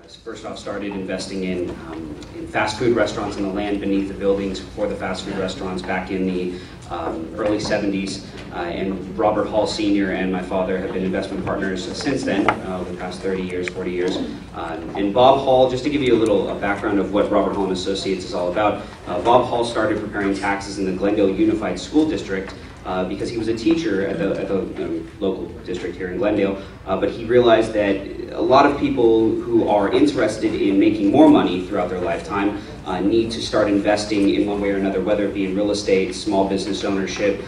First off, started investing in fast food restaurants and the land beneath the buildings for the fast food restaurants back in the early 70s. And Robert Hall Sr. and my father have been investment partners since then, over the past 30 years, 40 years. And Bob Hall, just to give you a little background of what Robert Hall & Associates is all about, Bob Hall started preparing taxes in the Glendale Unified School District because he was a teacher at the local district here in Glendale, but he realized that a lot of people who are interested in making more money throughout their lifetime need to start investing in one way or another, whether it be in real estate, small business ownership,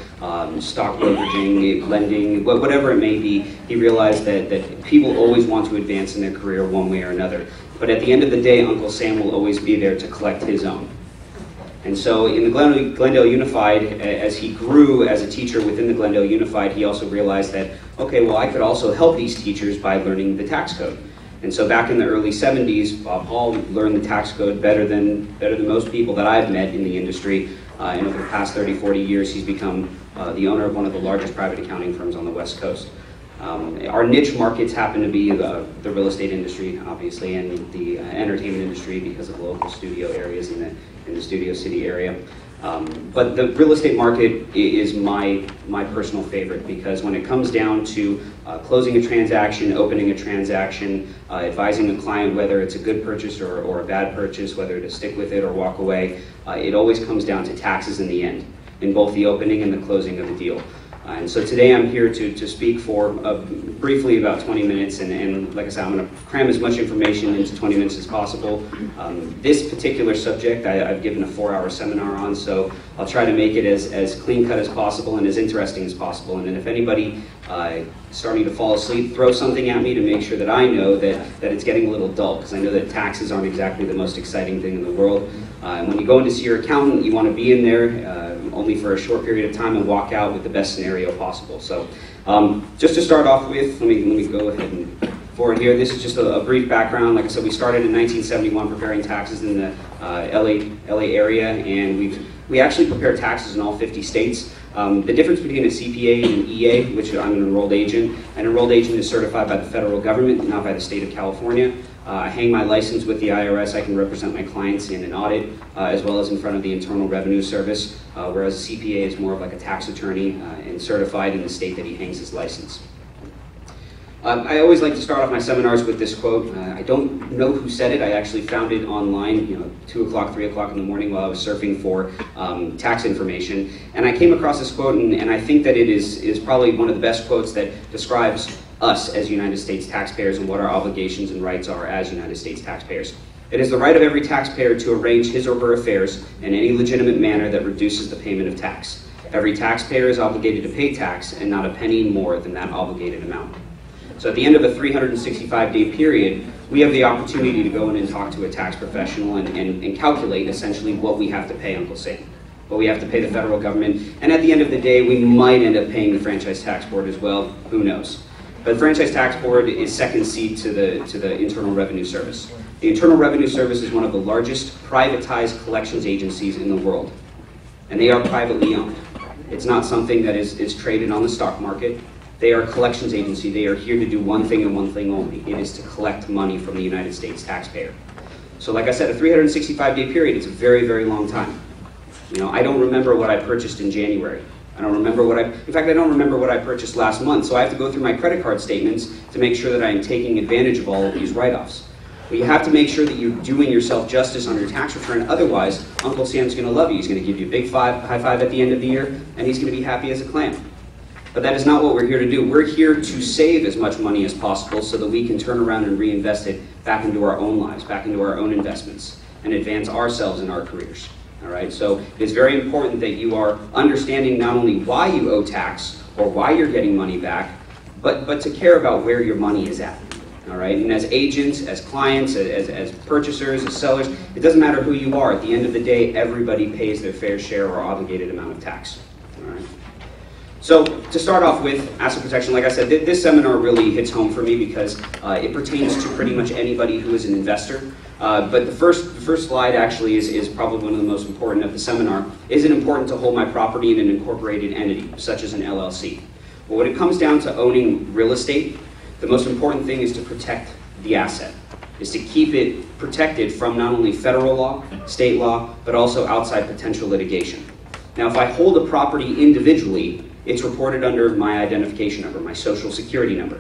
stock brokeraging, lending, whatever it may be. He realized that people always want to advance in their career one way or another. But at the end of the day, Uncle Sam will always be there to collect his own. And so in the Glendale Unified, as he grew as a teacher within the Glendale Unified, he also realized that, okay, well, I could also help these teachers by learning the tax code. And so back in the early 70s, Bob Hall learned the tax code better than most people that I've met in the industry. And over the past 30, 40 years, he's become the owner of one of the largest private accounting firms on the West Coast. Our niche markets happen to be the real estate industry, obviously, and the entertainment industry because of local studio areas in the Studio City area. But the real estate market is my personal favorite, because when it comes down to closing a transaction, opening a transaction, advising a client whether it's a good purchase or a bad purchase, whether to stick with it or walk away, it always comes down to taxes in the end, in both the opening and the closing of the deal. And so today I'm here to speak for briefly about 20 minutes, and like I said, I'm going to cram as much information into 20 minutes as possible. This particular subject I've given a 4-hour seminar on, so I'll try to make it as clean-cut as possible and as interesting as possible. And then if anybody starting to fall asleep, throw something at me to make sure that I know that it's getting a little dull, because I know that taxes aren't exactly the most exciting thing in the world. And when you go in to see your accountant, you want to be in there only for a short period of time and walk out with the best scenario possible. So just to start off with, let me go ahead and forward here. This is just a brief background. Like I said, we started in 1971 preparing taxes in the LA area, and we actually prepare taxes in all 50 states. The difference between a CPA and an EA, which I'm an enrolled agent, an enrolled agent is certified by the federal government, not by the state of California. I hang my license with the IRS. I can represent my clients in an audit, as well as in front of the Internal Revenue Service, whereas a CPA is more of like a tax attorney and certified in the state that he hangs his license. I always like to start off my seminars with this quote. I don't know who said it. I actually found it online, 2 o'clock, 3 o'clock in the morning while I was surfing for tax information. And I came across this quote, and I think that it is probably one of the best quotes that describes us as United States taxpayers and what our obligations and rights are as United States taxpayers. It is the right of every taxpayer to arrange his or her affairs in any legitimate manner that reduces the payment of tax. Every taxpayer is obligated to pay tax, and not a penny more than that obligated amount. So at the end of a 365-day period, we have the opportunity to go in and talk to a tax professional and calculate essentially what we have to pay Uncle Sam, what we have to pay the federal government, and at the end of the day, we might end up paying the Franchise Tax Board as well. Who knows? But the Franchise Tax Board is second seat to the Internal Revenue Service. The Internal Revenue Service is one of the largest privatized collections agencies in the world, and they are privately owned. It's not something that is traded on the stock market. They are a collections agency. They are here to do one thing and one thing only. It is to collect money from the United States taxpayer. So like I said, a 365-day period, it's a very, very long time. I don't remember what I purchased in January. I don't remember in fact, I don't remember what I purchased last month, so I have to go through my credit card statements to make sure that I am taking advantage of all of these write-offs. But you have to make sure that you're doing yourself justice on your tax return, otherwise Uncle Sam's going to love you. He's going to give you a big high five at the end of the year, and he's going to be happy as a clam. But that is not what we're here to do. We're here to save as much money as possible so that we can turn around and reinvest it back into our own lives, back into our own investments, and advance ourselves in our careers. All right, so it's very important that you are understanding not only why you owe tax or why you're getting money back, but to care about where your money is at. All right, and as agents, as clients, as purchasers, as sellers, it doesn't matter who you are. At the end of the day, everybody pays their fair share or obligated amount of tax. All right. So to start off with asset protection, like I said, this seminar really hits home for me because it pertains to pretty much anybody who is an investor. But the first slide actually is probably one of the most important of the seminar. Is it important to hold my property in an incorporated entity, such as an LLC? Well, when it comes down to owning real estate, the most important thing is to protect the asset. is to keep it protected from not only federal law, state law, but also outside potential litigation. Now, if I hold a property individually, it's reported under my identification number, my social security number.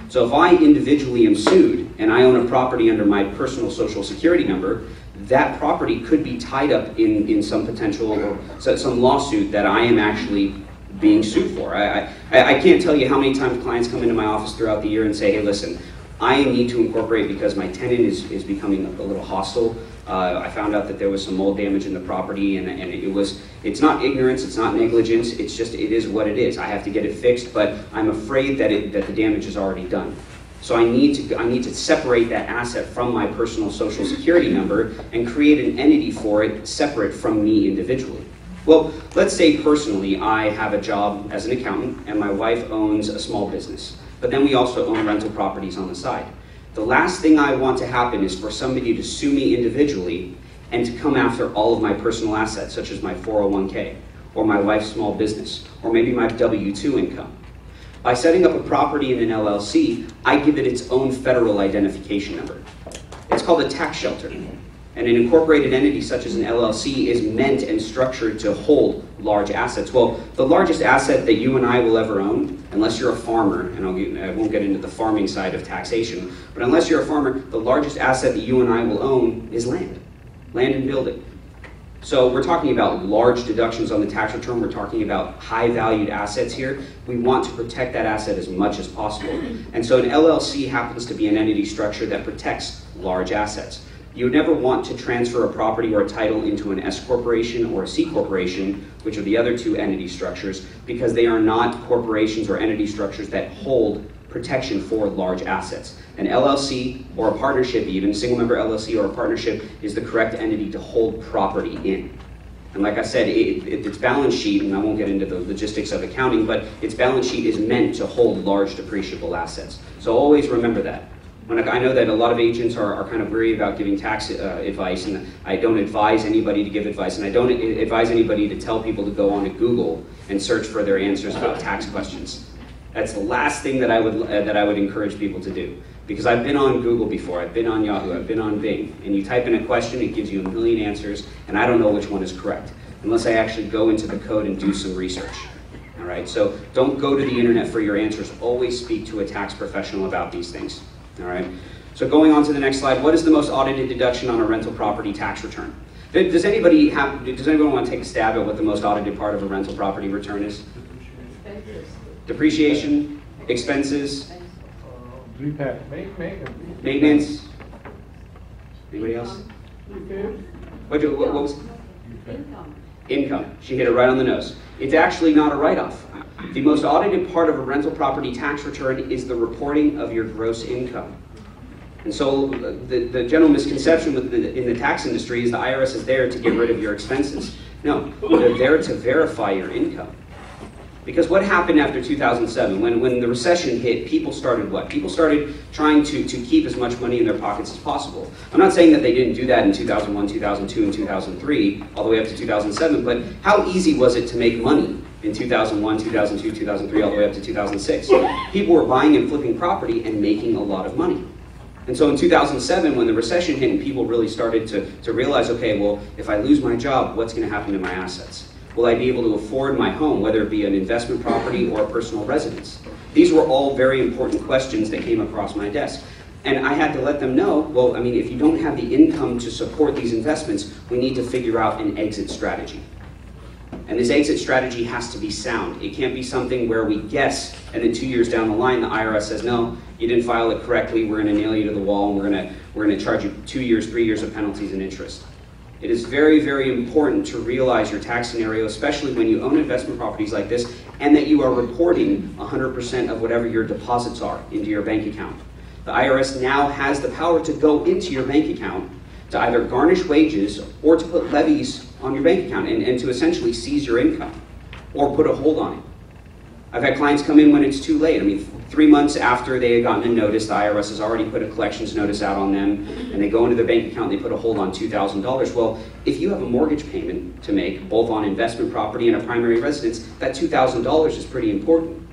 So if I individually am sued and I own a property under my personal social security number, that property could be tied up in some potential or some lawsuit that I am actually being sued for. I can't tell you how many times clients come into my office throughout the year and say, hey, listen, I need to incorporate because my tenant is becoming a little hostile. I found out that there was some mold damage in the property, and it's not ignorance, it's not negligence, it's just, it is what it is. I have to get it fixed, but I'm afraid that the damage is already done. So I need to separate that asset from my personal social security number and create an entity for it separate from me individually. Well, let's say personally I have a job as an accountant and my wife owns a small business, but then we also own rental properties on the side. The last thing I want to happen is for somebody to sue me individually and to come after all of my personal assets, such as my 401k, or my wife's small business, or maybe my W-2 income. By setting up a property in an LLC, I give it its own federal identification number. It's called a tax shelter. And an incorporated entity such as an LLC is meant and structured to hold large assets. Well, the largest asset that you and I will ever own, unless you're a farmer, and I won't get into the farming side of taxation, but unless you're a farmer, the largest asset that you and I will own is land and building. So we're talking about large deductions on the tax return. We're talking about high valued assets here. We want to protect that asset as much as possible. And so an LLC happens to be an entity structure that protects large assets. You would never want to transfer a property or a title into an S corporation or a C corporation, which are the other two entity structures, because they are not corporations or entity structures that hold protection for large assets. An LLC or a partnership, even a single member LLC or a partnership, is the correct entity to hold property in. And like I said, its balance sheet, and I won't get into the logistics of accounting, but its balance sheet is meant to hold large depreciable assets. So always remember that. I know that a lot of agents are kind of weary about giving tax advice, and I don't advise anybody to give advice, and I don't advise anybody to tell people to go onto Google and search for their answers about tax questions. That's the last thing that I would encourage people to do. Because I've been on Google before, I've been on Yahoo, I've been on Bing, and you type in a question, it gives you a million answers, and I don't know which one is correct, unless I actually go into the code and do some research. All right, so don't go to the internet for your answers. Always speak to a tax professional about these things. All right, so going on to the next slide, what is the most audited deduction on a rental property tax return? Does anybody want to take a stab at what the most audited part of a rental property return is? Depreciation, expenses, maintenance. Anybody else? What was? Income. She hit it right on the nose. It's actually not a write-off. The most audited part of a rental property tax return is the reporting of your gross income. And so the general misconception in the tax industry is the IRS is there to get rid of your expenses. No, they're there to verify your income. Because what happened after 2007, when the recession hit, people started what? People started trying to keep as much money in their pockets as possible. I'm not saying that they didn't do that in 2001, 2002, and 2003, all the way up to 2007, but how easy was it to make money in 2001, 2002, 2003, all the way up to 2006? People were buying and flipping property and making a lot of money. And so in 2007, when the recession hit and people really started to realize, okay, well, if I lose my job, what's going to happen to my assets? Will I be able to afford my home, whether it be an investment property or a personal residence? These were all very important questions that came across my desk. And I had to let them know, well, I mean, if you don't have the income to support these investments, we need to figure out an exit strategy. And this exit strategy has to be sound. It can't be something where we guess, and then 2 years down the line, the IRS says, no, you didn't file it correctly, we're going to nail you to the wall, and we're going to charge you 2 years, 3 years of penalties and interest. It is very, very important to realize your tax scenario, especially when you own investment properties like this, and that you are reporting 100% of whatever your deposits are into your bank account. The IRS now has the power to go into your bank account to either garnish wages or to put levies on your bank account and to essentially seize your income or put a hold on it. I've had clients come in when it's too late. I mean, 3 months after they had gotten a notice, the IRS has already put a collections notice out on them, and they go into their bank account and they put a hold on $2,000. Well, if you have a mortgage payment to make, both on investment property and a primary residence, that $2,000 is pretty important.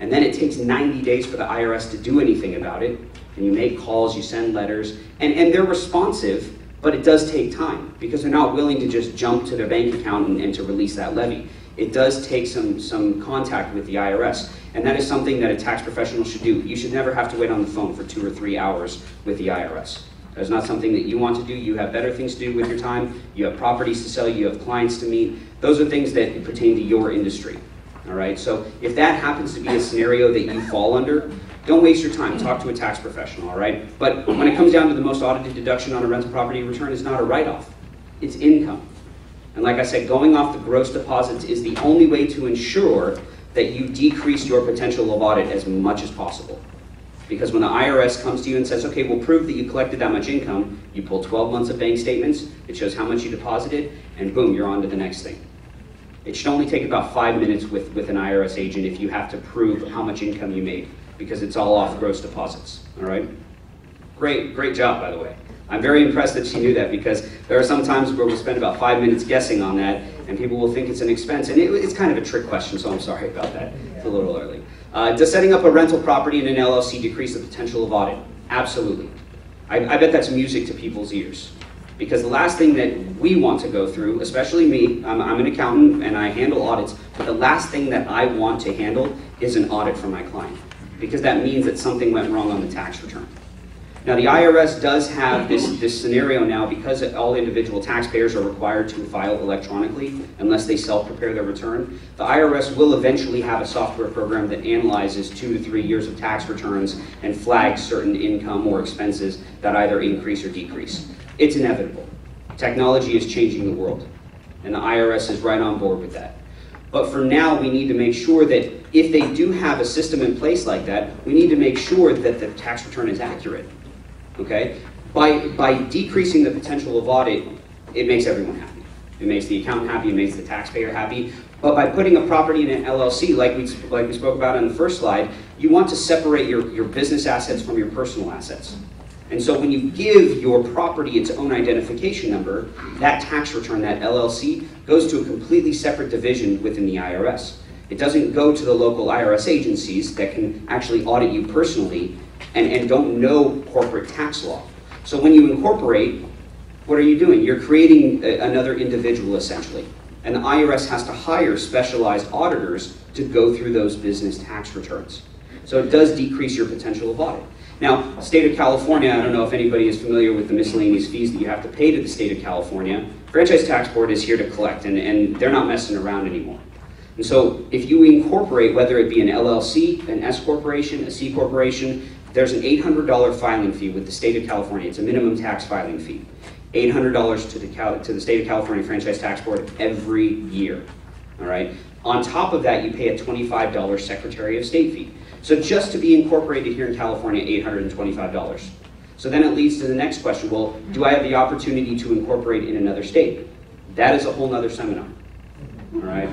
And then it takes 90 days for the IRS to do anything about it. And you make calls, you send letters, and they're responsive, but it does take time because they're not willing to just jump to their bank account and to release that levy. It does take some contact with the IRS, and that is something that a tax professional should do. You should never have to wait on the phone for 2 or 3 hours with the IRS. That's not something that you want to do. You have better things to do with your time. You have properties to sell. You have clients to meet. Those are things that pertain to your industry. All right. So if that happens to be a scenario that you fall under, don't waste your time. Talk to a tax professional. All right. But when it comes down to the most audited deduction on a rental property return, it's not a write-off. It's income. And like I said, going off the gross deposits is the only way to ensure that you decrease your potential of audit as much as possible. Because when the IRS comes to you and says, okay, we'll prove that you collected that much income, you pull 12 months of bank statements, it shows how much you deposited, and boom, you're on to the next thing. It should only take about 5 minutes with an IRS agent if you have to prove how much income you made, because it's all off gross deposits, all right? Great job, by the way. I'm very impressed that she knew that, because there are some times where we spend about 5 minutes guessing on that, and people will think it's an expense, and it's kind of a trick question, so I'm sorry about that. It's a little early. Does setting up a rental property in an LLC decrease the potential of audit? Absolutely. I bet that's music to people's ears. Because the last thing that we want to go through, especially me, I'm an accountant and I handle audits, but the last thing that I want to handle is an audit for my client. Because that means that something went wrong on the tax return. Now the IRS does have this scenario now, because all individual taxpayers are required to file electronically unless they self-prepare their return. The IRS will eventually have a software program that analyzes 2 to 3 years of tax returns and flags certain income or expenses that either increase or decrease. It's inevitable. Technology is changing the world, and the IRS is right on board with that. But for now, we need to make sure that if they do have a system in place like that, we need to make sure that the tax return is accurate. Okay? By decreasing the potential of audit, it makes everyone happy. It makes the accountant happy, it makes the taxpayer happy. But by putting a property in an LLC, like we spoke about on the first slide, you want to separate your business assets from your personal assets. And so when you give your property its own identification number, that tax return, that LLC, goes to a completely separate division within the IRS. It doesn't go to the local IRS agencies that can actually audit you personally and don't know corporate tax law. So when you incorporate, what are you doing? You're creating another individual, essentially. And the IRS has to hire specialized auditors to go through those business tax returns. So it does decrease your potential of audit. Now, state of California, I don't know if anybody is familiar with the miscellaneous fees that you have to pay to the state of California. Franchise Tax Board is here to collect, and they're not messing around anymore. And so if you incorporate, whether it be an LLC, an S corporation, a C corporation, there's an $800 filing fee with the state of California. It's a minimum tax filing fee. $800 to the state of California Franchise Tax Board every year. All right. On top of that, you pay a $25 Secretary of State fee. So just to be incorporated here in California, $825. So then it leads to the next question. Well, do I have the opportunity to incorporate in another state? That is a whole nother seminar. All right.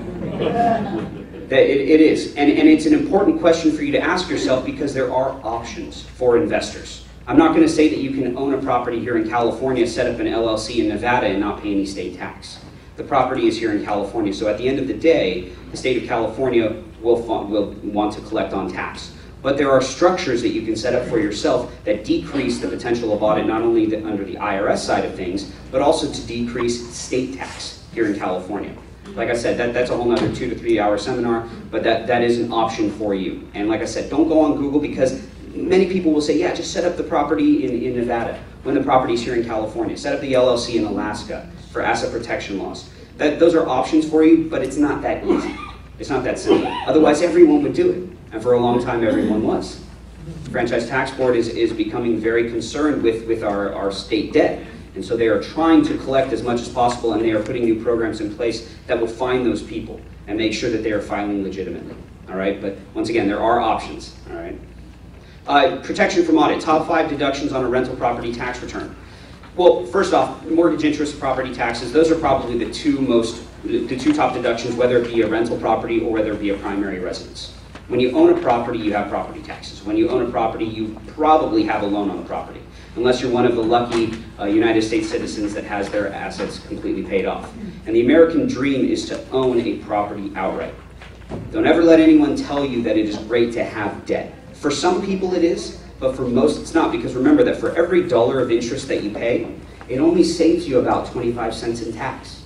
It is, and it's an important question for you to ask yourself, because there are options for investors. I'm not going to say that you can own a property here in California, set up an LLC in Nevada, and not pay any state tax. The property is here in California, so at the end of the day, the state of California will want to collect on tax. But there are structures that you can set up for yourself that decrease the potential of audit, not only under the IRS side of things, but also to decrease state tax here in California. Like I said, that's a whole nother 2 to 3 hour seminar, but that is an option for you. And like I said, don't go on Google, because many people will say, yeah, just set up the property in Nevada when the property is here in California. Set up the LLC in Alaska for asset protection laws. Those are options for you, but it's not that easy. It's not that simple. Otherwise, everyone would do it. And for a long time, everyone was. The Franchise Tax Board is becoming very concerned with our state debt. And so they are trying to collect as much as possible, and they are putting new programs in place that will find those people and make sure that they are filing legitimately. All right, but once again, there are options. All right. Protection from audit. Top 5 deductions on a rental property tax return. Well, first off, mortgage interest, property taxes. Those are probably the two top deductions, whether it be a rental property or whether it be a primary residence. When you own a property, you have property taxes. When you own a property, you probably have a loan on the property, unless you're one of the lucky United States citizens that has their assets completely paid off. And the American dream is to own a property outright. Don't ever let anyone tell you that it is great to have debt. For some people it is, but for most it's not, because remember that for every dollar of interest that you pay, it only saves you about 25 cents in tax.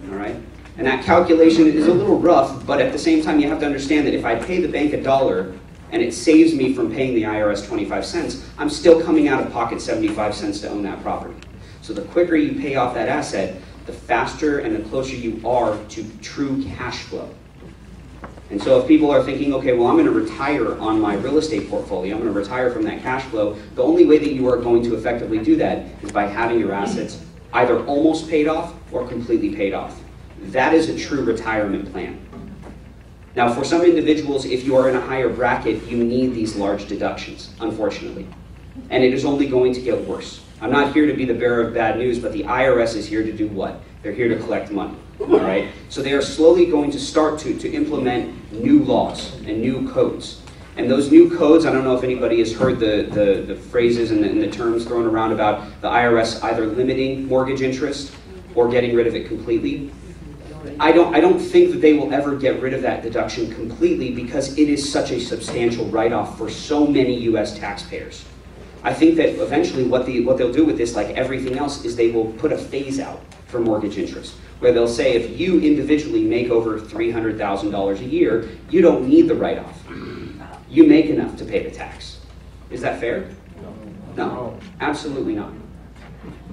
All right? And that calculation is a little rough, but at the same time you have to understand that if I pay the bank $1 and it saves me from paying the IRS 25 cents, I'm still coming out of pocket 75 cents to own that property. So the quicker you pay off that asset, the faster and the closer you are to true cash flow. And so if people are thinking, okay, well, I'm going to retire on my real estate portfolio, I'm going to retire from that cash flow, the only way that you are going to effectively do that is by having your assets either almost paid off or completely paid off. That is a true retirement plan. Now, for some individuals, if you are in a higher bracket, you need these large deductions, unfortunately. And it is only going to get worse. I'm not here to be the bearer of bad news, but the IRS is here to do what? They're here to collect money, all right? So they are slowly going to start to implement new laws and new codes. And those new codes, I don't know if anybody has heard the phrases and the terms thrown around about the IRS either limiting mortgage interest or getting rid of it completely. I don't think that they will ever get rid of that deduction completely, because it is such a substantial write-off for so many U.S. taxpayers. I think that eventually what they'll do with this, like everything else, is they will put a phase out for mortgage interest, where they'll say if you individually make over $300,000 a year, you don't need the write-off. You make enough to pay the tax. Is that fair? No, absolutely not.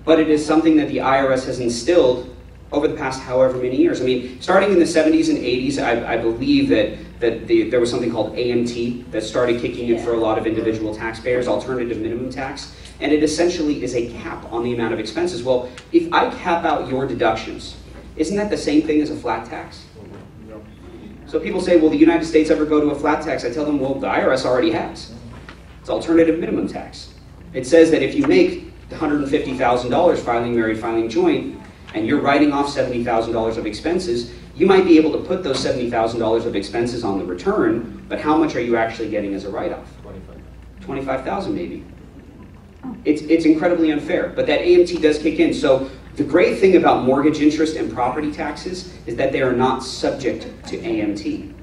But it is something that the IRS has instilled over the past however many years. I mean, starting in the 70s and 80s, I believe that there was something called AMT that started kicking in for a lot of individual taxpayers, alternative minimum tax, and it essentially is a cap on the amount of expenses. Well, if I cap out your deductions, isn't that the same thing as a flat tax? So people say, will the United States ever go to a flat tax? I tell them, well, the IRS already has. It's alternative minimum tax. It says that if you make $150,000 filing married, filing joint, and you're writing off $70,000 of expenses, you might be able to put those $70,000 of expenses on the return, but how much are you actually getting as a write-off? $25,000 maybe. It's incredibly unfair, but that AMT does kick in. So the great thing about mortgage interest and property taxes is that they are not subject to AMT.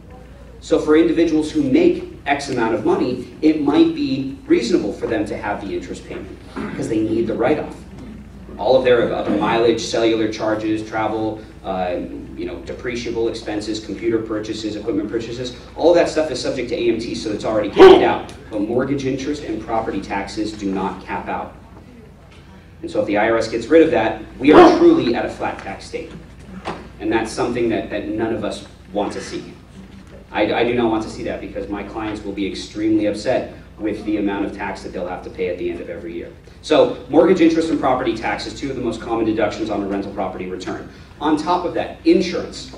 So for individuals who make X amount of money, it might be reasonable for them to have the interest payment because they need the write-off. All of their mileage, cellular charges, travel, depreciable expenses, computer purchases, equipment purchases, all of that stuff is subject to AMT, so it's already capped out. But mortgage interest and property taxes do not cap out. And so if the IRS gets rid of that, we are truly at a flat tax state. And that's something that none of us want to see. I do not want to see that, because my clients will be extremely upset with the amount of tax that they'll have to pay at the end of every year. So mortgage interest and property tax is two of the most common deductions on a rental property return. On top of that, insurance.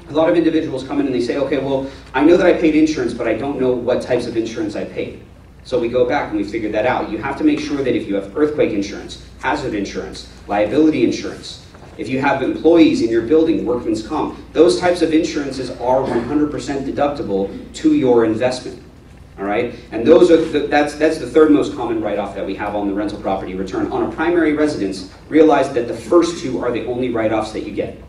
A lot of individuals come in and they say, okay, well, I know that I paid insurance, but I don't know what types of insurance I paid. So we go back and we figure that out. You have to make sure that if you have earthquake insurance, hazard insurance, liability insurance, if you have employees in your building, workman's comp, those types of insurances are 100% deductible to your investment. All right, and those are that's the third most common write-off that we have on the rental property return. On a primary residence, realize that the first two are the only write-offs that you get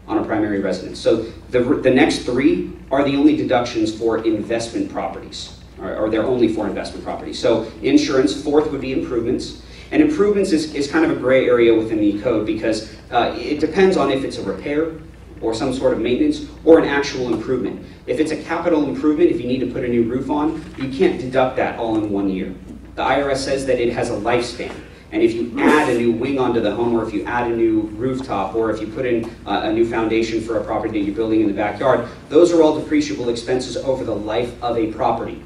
on a primary residence. So the next three are the only deductions for investment properties, or they're only for investment properties. So insurance, fourth would be improvements. And improvements is kind of a gray area within the code, because it depends on if it's a repair or some sort of maintenance, or an actual improvement. If it's a capital improvement, if you need to put a new roof on, you can't deduct that all in 1 year. The IRS says that it has a lifespan, and if you add a new wing onto the home, or if you add a new rooftop, or if you put in a new foundation for a property that you're building in the backyard, those are all depreciable expenses over the life of a property.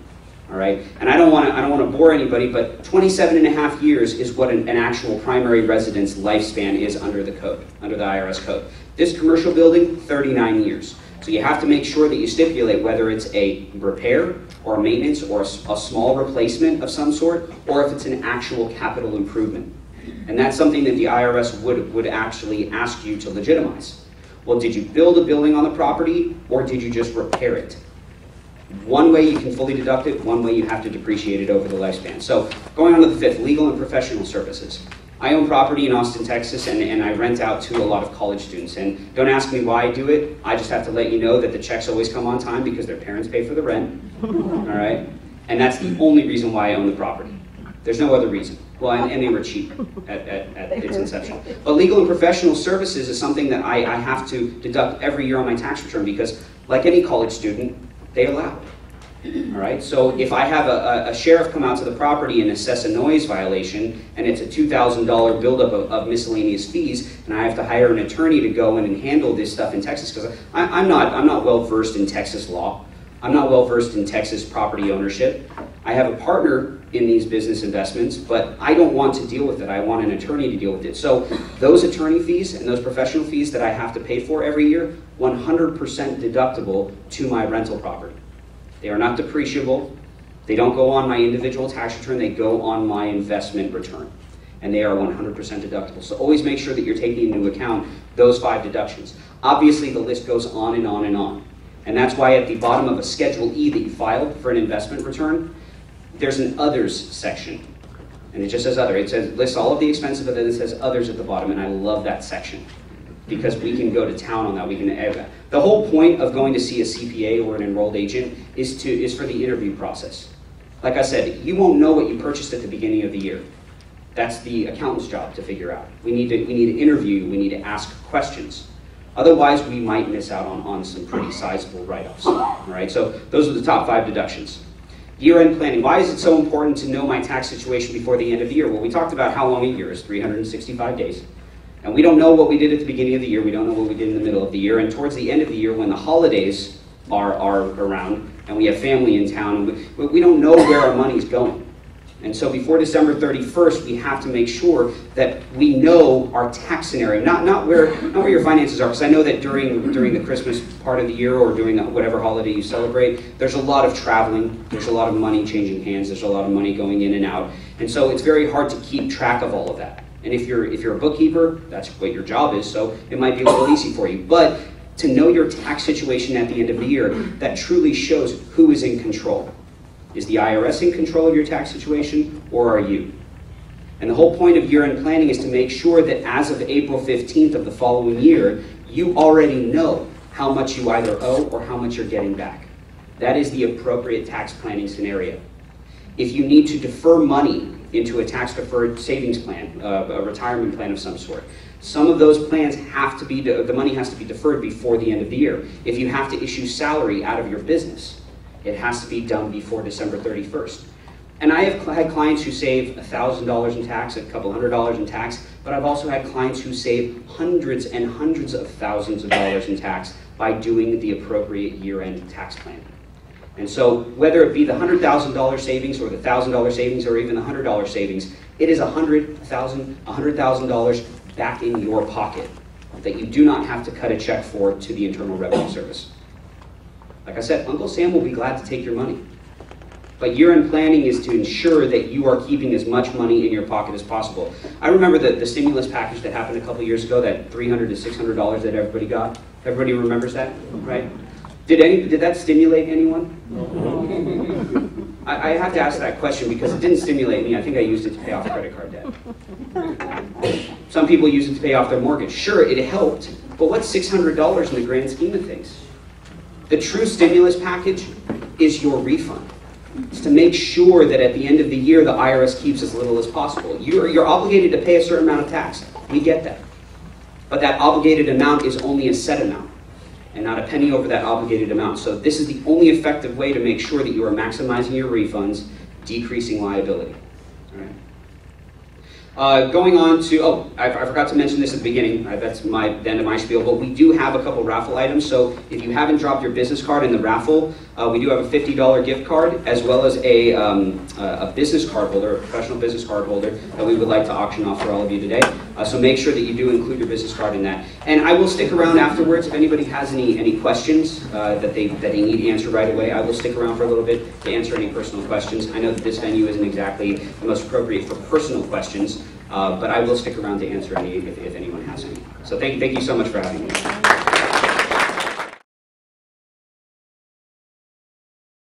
All right, and I don't want to bore anybody, but 27.5 years is what an actual primary residence lifespan is under the code, under the IRS code. This commercial building, 39 years. So you have to make sure that you stipulate whether it's a repair or a maintenance or a small replacement of some sort, or if it's an actual capital improvement. And that's something that the IRS would actually ask you to legitimize. Well, did you build a building on the property, or did you just repair it? One way you can fully deduct it, one way you have to depreciate it over the lifespan. So going on to the fifth, legal and professional services. I own property in Austin, Texas, and I rent out to a lot of college students. And don't ask me why I do it. I just have to let you know that the checks always come on time because their parents pay for the rent. All right? And that's the only reason why I own the property. There's no other reason. Well, and they were cheap at its inception. But legal and professional services is something that I have to deduct every year on my tax return because, like any college student, they allow it. All right? So if I have a sheriff come out to the property and assess a noise violation, and it's a $2,000 buildup of miscellaneous fees, and I have to hire an attorney to go in and handle this stuff in Texas, because I'm not well versed in Texas law. I'm not well versed in Texas property ownership. I have a partner in these business investments, but I don't want to deal with it. I want an attorney to deal with it. So those attorney fees and those professional fees that I have to pay for every year, 100% deductible to my rental property. They are not depreciable. They don't go on my individual tax return. They go on my investment return. And they are 100% deductible. So always make sure that you're taking into account those 5 deductions. Obviously, the list goes on and on and on. And that's why at the bottom of a Schedule E that you filed for an investment return, there's an Others section. And it just says Other. It says, lists all of the expenses, but then it says Others at the bottom, and I love that section. Because we can go to town on that. We can. The whole point of going to see a CPA or an enrolled agent is for the interview process. Like I said, you won't know what you purchased at the beginning of the year. That's the accountant's job to figure out. We need to interview, we need to ask questions. Otherwise, we might miss out on some pretty sizable write-offs. All right, so those are the top 5 deductions. Year-end planning. Why is it so important to know my tax situation before the end of the year? Well, we talked about how long a year is, 365 days. And we don't know what we did at the beginning of the year. We don't know what we did in the middle of the year. And towards the end of the year, when the holidays are around and we have family in town, we don't know where our money's going. And so before December 31st, we have to make sure that we know our tax scenario, not where your finances are, because I know that during the Christmas part of the year or during whatever holiday you celebrate, there's a lot of traveling, there's a lot of money changing hands, there's a lot of money going in and out, and so it's very hard to keep track of all of that. And if you're a bookkeeper, that's what your job is, so it might be a little easy for you. But to know your tax situation at the end of the year, that truly shows who is in control. Is the IRS in control of your tax situation, or are you? And the whole point of year-end planning is to make sure that as of April 15th of the following year, you already know how much you either owe or how much you're getting back. That is the appropriate tax planning scenario. If you need to defer money into a tax-deferred savings plan, a retirement plan of some sort, some of those plans have to be, the money has to be deferred before the end of the year. If you have to issue salary out of your business, it has to be done before December 31st. And I have had clients who save $1,000 in tax, a couple $100 in tax, but I've also had clients who save hundreds and hundreds of thousands of dollars in tax by doing the appropriate year-end tax plan. And so whether it be the $100,000 savings or the $1,000 savings or even the $100 savings, it is $100,000 back in your pocket that you do not have to cut a check for to the Internal Revenue Service. Like I said, Uncle Sam will be glad to take your money. But year-end planning is to ensure that you are keeping as much money in your pocket as possible. I remember the stimulus package that happened a couple years ago, that $300 to $600 that everybody got. Everybody remembers that, right? Did that stimulate anyone? I have to ask that question because it didn't stimulate me. I think I used it to pay off credit card debt. Some people use it to pay off their mortgage. Sure, it helped, but what's $600 in the grand scheme of things? The true stimulus package is your refund. It's to make sure that at the end of the year, the IRS keeps as little as possible. You're obligated to pay a certain amount of tax. We get that. But that obligated amount is only a set amount, and not a penny over that obligated amount. So this is the only effective way to make sure that you are maximizing your refunds, decreasing liability. All right. Going on to, I forgot to mention this at the beginning, that's the end of my spiel, but we do have a couple raffle items. So if you haven't dropped your business card in the raffle, we do have a $50 gift card, as well as a business card holder, a professional business card holder, that we would like to auction off for all of you today. So make sure that you do include your business card in that. And I will stick around afterwards if anybody has any questions that they need answered right away. I will stick around for a little bit to answer any personal questions. I know that this venue isn't exactly the most appropriate for personal questions, but I will stick around to answer any if anyone has any. So thank you so much for having me.